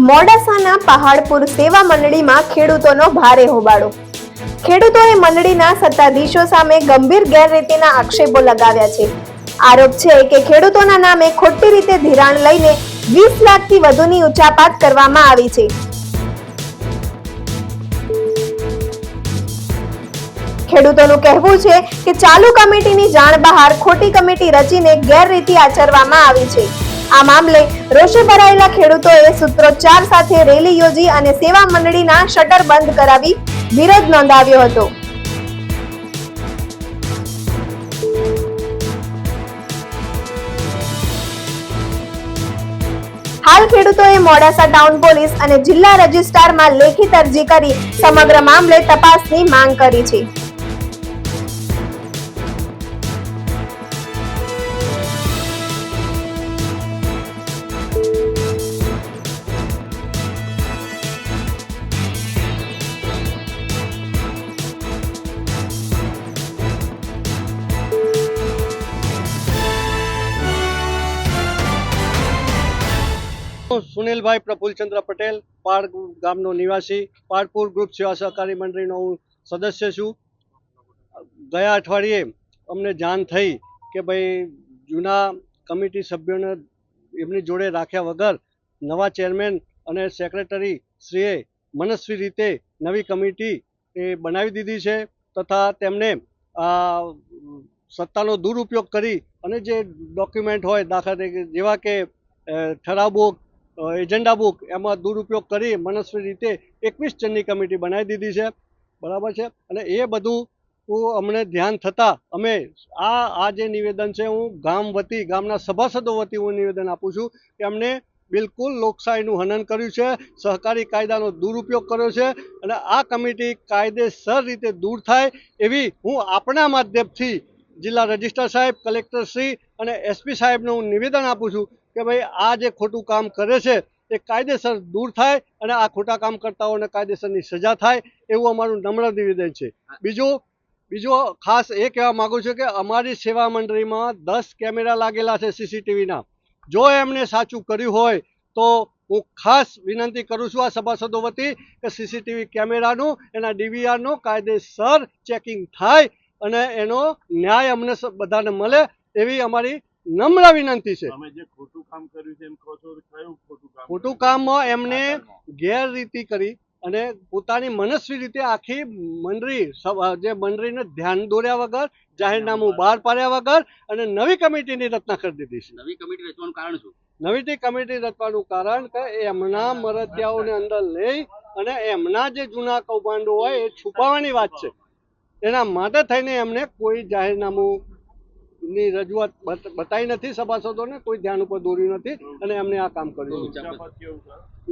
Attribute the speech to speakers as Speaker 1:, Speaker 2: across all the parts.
Speaker 1: મોડાસાના પહાડપુર સેવા મંડળીમાં ખેડૂતોનો ભારે હોબાળો। ખેડૂતોએ મંડળીના સત્તાધીશો સામે ગંભીર ગેરરીતિના આક્ષેપો લગાવ્યા છે। આરોપ છે કે ખેડૂતોના નામે ખોટી રીતે ધિરાણ લઈને 20 લાખથી વધુની ઉચાપાત કરવામાં આવી છે। ખેડૂતોનું કહેવું છે કે ચાલુ કમિટીની જાણ બહાર ખોટી કમિટી રચીને ગેરરીતિ આચરવામાં આવી છે। આ મામલે રોષે ભરાયેલા ખેડૂતોએ સૂત્રોચ્ચાર સાથે રેલી યોજી અને સેવા મંડળીના શટર બંધ કરાવી વિરોધ નોંધાવ્યો હતો। હાલ ખેડૂતોએ મોડાસા ટાઉન પોલીસ અને જિલ્લા રજિસ્ટ્રારમાં લેખિત અરજી કરી સમગ્ર મામલે તપાસની માંગ કરી છે।
Speaker 2: સુનિલભાઈ પ્રફુલચંદ્ર પટેલ, પાડ ગામનો નિવાસી, પાડપુર ગ્રુપ સેવા સહકારી મંડળીનો હું સદસ્ય છું। ગયા અઠવાડિયે અમને જાણ થઈ કે ભાઈ જૂના કમિટી સભ્યોને એમની જોડે રાખ્યા વગર નવા ચેરમેન અને સેક્રેટરી શ્રીએ મનસ્વી રીતે નવી કમિટી એ બનાવી દીધી છે તથા તેમને સત્તાનો દુરુપયોગ કરી અને જે ડોક્યુમેન્ટ હોય દાખલા તરીકે જેવા કે ઠરાવ બુક, એજન્ડા બુક, એમાં દુરુપયોગ કરી મનસ્વી રીતે 21 જણની કમિટી બનાવી દીધી છે, બરાબર છે। અને એ બધું અમને ધ્યાન થતાં અમે આ જે નિવેદન છે હું ગામ વતી, ગામના સભાસદો વતી હું નિવેદન આપું છું કે અમને બિલકુલ લોકશાહીનું હનન કર્યું છે, સહકારી કાયદાનો દુરુપયોગ કર્યો છે અને આ કમિટી કાયદેસર રીતે દૂર થાય એવી હું આપણા માધ્યમથી જિલ્લા રજિસ્ટ્રાર સાહેબ, કલેક્ટર શ્રી અને એસપી સાહેબને હું નિવેદન આપું છું કે ભાઈ આ જે ખોટું કામ કરે છે એ કાયદેસર દૂર થાય અને આ ખોટા કામ કરતાઓને કાયદેસરની સજા થાય એવું અમારું નમ્ર નિવેદન છે। બીજો ખાસ એ કહેવા માગું છું કે અમારી સેવા મંડળીમાં 10 કેમેરા લાગેલા છે સીસીટીવીના। જો એમને સાચું કર્યું હોય તો હું ખાસ વિનંતી કરું છું આ સભાસદો વતી કે સીસીટીવી કેમેરાનું, એના ડીવીઆરનું કાયદેસર ચેકિંગ થાય અને એનો ન્યાય અમને બધાને મળે એવી અમારી નમ્ર વિનંતી છે। ખોટું કામમાં એમને ગેરરીતિ કરી અને પોતાની મનસ્વી રીતે આખી મંડળી જે મંડળીને ધ્યાન દોર્યા વગર, જાહેરનામું બહાર પાડ્યા વગર અને નવી કમિટીની રચના કરી દીધી છે।
Speaker 3: નવી કમિટી રચવાનું કારણ શું?
Speaker 2: નવી કમિટી રચવાનું કારણ કે એમના મરતિયાઓને અંદર લઈ અને એમના જે જૂના કૌભાંડો હોય એ છુપાવવાની વાત છે। એના માટે થઈને એમને કોઈ જાહેરનામું ની રજૂઆત બતાવી નથી, સભાસદોને કોઈ ધ્યાન ઉપર દોર્યું નથી અને એમને આ કામ કર્યું।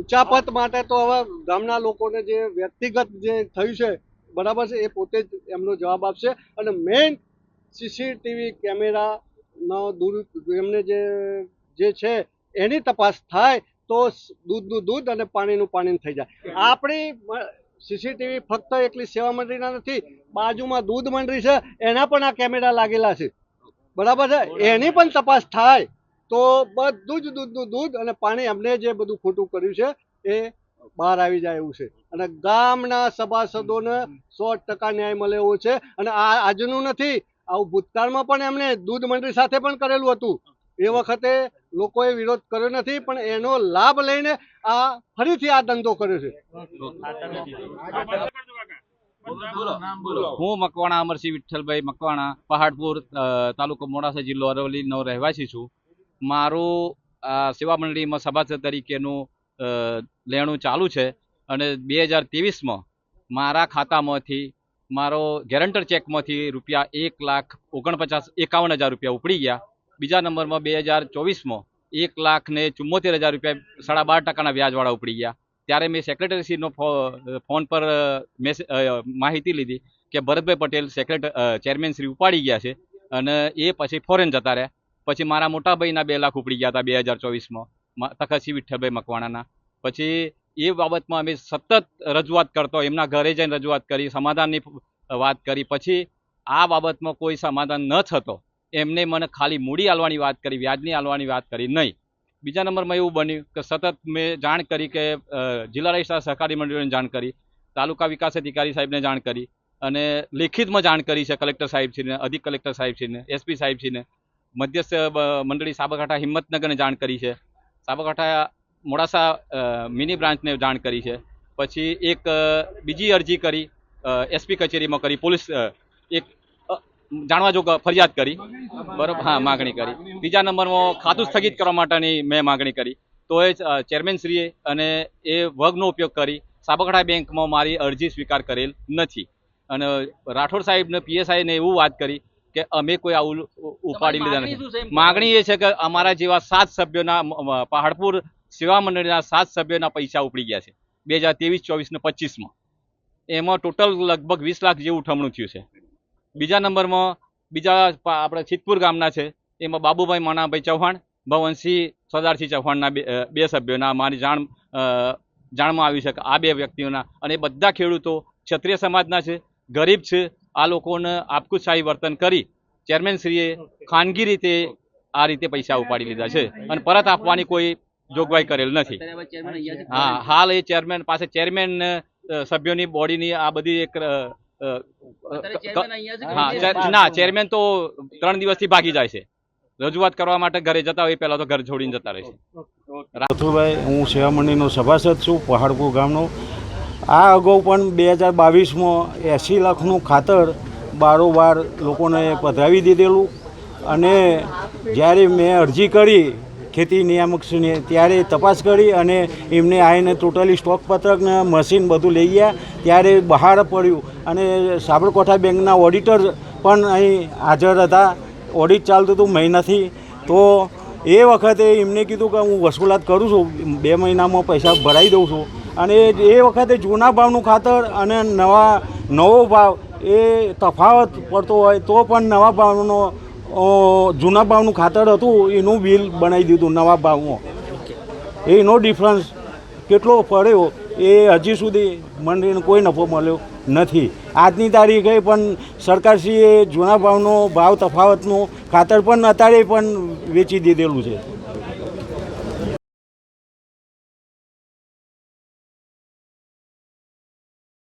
Speaker 2: ઉચાપત માટે તો હવે ગામના લોકોને જે વ્યક્તિગત જે થયું છે, બરાબર છે, એ પોતે જ એમનો જવાબ આપશે અને મેઇન સીસીટીવી કેમેરાનો એમને જે છે એની તપાસ થાય તો દૂધનું દૂધ અને પાણીનું પાણી થઈ જાય। આપણી સીસીટીવી ફક્ત એકલી સેવા મંડળીના નથી, બાજુમાં દૂધ મંડળી છે એના પણ આ કેમેરા લાગેલા છે, બરાબર છે, એની પણ તપાસ થાય તો બધું જ દૂધનું દૂધ અને પાણી એમને જે બધું ખોટું કર્યું છે એ બહાર આવી જાય એવું છે અને ગામના સભાસદોને 100% ન્યાય મળે એવું છે। અને આ આજનું નથી, આવું ભૂતકાળમાં પણ એમને દૂધ મંડળી સાથે પણ કરેલું હતું। એ વખતે લોકોએ વિરોધ કર્યો નથી પણ એનો લાભ લઈને આ ફરીથી આ ધંધો કર્યો છે।
Speaker 3: હું મકવાણા અમરસિંહ વિઠ્ઠલભાઈ મકવાણા, પહાડપુર, તાલુકો મોડાસા, જિલ્લો અરવલ્લીનો રહેવાસી છું। મારું સેવા મંડળીમાં સભાસદ તરીકેનું લેણું ચાલુ છે અને 2023માં મારા ખાતામાંથી મારો ગેરંટર ચેકમાંથી રૂપિયા 1,49,51,000 રૂપિયા ઉપડી ગયા। બીજા નંબરમાં 2024માં 1,74,000 રૂપિયા 12.5% વ્યાજવાળા ઉપડી ગયા। ત્યારે મેં સેક્રેટરીશ્રીનો ફોન પર માહિતી લીધી કે ભરતભાઈ પટેલ ચેરમેન શ્રી ઉપાડી ગયા છે અને એ પછી ફોરેન જતા રહ્યા। પછી મારા મોટા ભાઈના 2 લાખ ઉપડી ગયા હતા 2024માં, તખતસિંહ વિઠ્ઠલભાઈ મકવાણાના। પછી એ બાબતમાં અમે સતત રજૂઆત કરતો, એમના ઘરે જઈને રજૂઆત કરી, સમાધાનની વાત કરી। પછી આ બાબતમાં કોઈ સમાધાન ન થતો એમને મને ખાલી મૂડી આલવાની વાત કરી, વ્યાજની આલવાની વાત કરી નહીં। બીજા નંબરમાં એવું બન્યું કે સતત મેં જાણ કરી કે જિલ્લા રજિસ્ટ્રાર સહકારી મંડળીઓને જાણ કરી, તાલુકા વિકાસ અધિકારી સાહેબને જાણ કરી અને લેખિતમાં જાણ કરી છે કલેક્ટર સાહેબશ્રીને, અધિક કલેક્ટર સાહેબશ્રીને, એસપી સાહેબશ્રીને, મધ્યસ્થ મંડળી સાબરકાંઠા હિંમતનગરને જાણ કરી છે, સાબરકાંઠા મોડાસા મિની બ્રાન્ચને જાણ કરી છે, પછી એક બીજી અરજી કરી એસપી કચેરીમાં કરી, પોલીસ એક જાણવા જોગ ફરિયાદ કરી, બરાબર, હા, માગણી કરી. બીજા નંબરમાં ખાતું સ્થગિત કરવા માટેની મેં માગણી કરી, તો એ ચેરમેનશ્રીએ અને એ વર્ગનો ઉપયોગ કરી સાબરકાંઠા બેંકમાં મારી અરજી સ્વીકાર કરેલ નથી. અને રાઠોડ સાહેબને પીએસઆઈને એવું વાત કરી કે અમે કોઈ આવું ઉપાડી લીધા નથી. માગણી એ છે કે અમારા જેવા 7 સભ્યોના પહાડપુર સેવા મંડળીના 7 સભ્યોના પૈસા ઉપડી ગયા છે 2023, 24 ને 25માં. એમાં ટોટલ લગભગ 20 લાખ જેવું ઉઠમણું થયું છે. બીજા નંબરમાં બીજા આપણે સિદ્ધપુર ગામના છે, એમાં બાબુભાઈ માનાભાઈ ચૌહાણ, ભવનસિંહ સરદારસિંહ ચૌહાણના બે સભ્યોના મારી જાણમાં આવ્યું છે કે આ 2 વ્યક્તિઓના, અને બધા ખેડૂતો ક્ષત્રિય સમાજના છે, ગરીબ છે. આ લોકોને આપખુદશાહી વર્તન કરી ચેરમેનશ્રીએ ખાનગી રીતે આ રીતે પૈસા ઉપાડી લીધા છે અને પરત આપવાની કોઈ જોગવાઈ કરેલ નથી. હા, હાલ એ ચેરમેન પાસે ચેરમેન સભ્યોની બોડીની આ બધી એક હા ના, ચેરમેન તો 3 દિવસથી ભાગી જાય છે. રજૂઆત કરવા માટે ઘરે જતા હોય પહેલા તો ઘર છોડીને જતા રહે છે.
Speaker 4: મથુરભાઈ, હું સેવા મંડળીનો સભાસદ છું, પહાડપુર ગામનો. આ અગાઉ પણ 2022માં 80 લાખનું ખાતર બારોબાર લોકોને પધરાવી દીધેલું, અને જ્યારે મેં અરજી કરી ખેતી નિયામકશ્રીને ત્યારે તપાસ કરી અને એમને આવીને ટોટલી સ્ટોક પત્રકને મશીન બધું લઈ ગયા. ત્યારે બહાર પડ્યું અને સાબરકાંઠા બેંકના ઓડિટર પણ અહીં હાજર હતા. ઓડિટ ચાલતું હતું મહિનાથી. તો એ વખતે એમને કીધું કે હું વસૂલાત કરું છું, 2 મહિનામાં પૈસા ભરાઈ દઉં છું. અને એ વખતે જૂના ભાવનું ખાતર અને નવો ભાવ એ તફાવત પડતો હોય તો પણ નવા ભાવનો જૂના ભાવનું ખાતર હતું એનું બિલ બનાવી દીધું નવા ભાવમાં. એનો ડિફરન્સ કેટલો પડ્યો એ હજી સુધી મંડળીને કોઈ નફો મળ્યો નથી. આજની તારીખે પણ સરકારશ્રીએ જૂના ભાવનો ભાવ તફાવતનું ખાતર પણ અત્યારે પણ વેચી દીધેલું છે.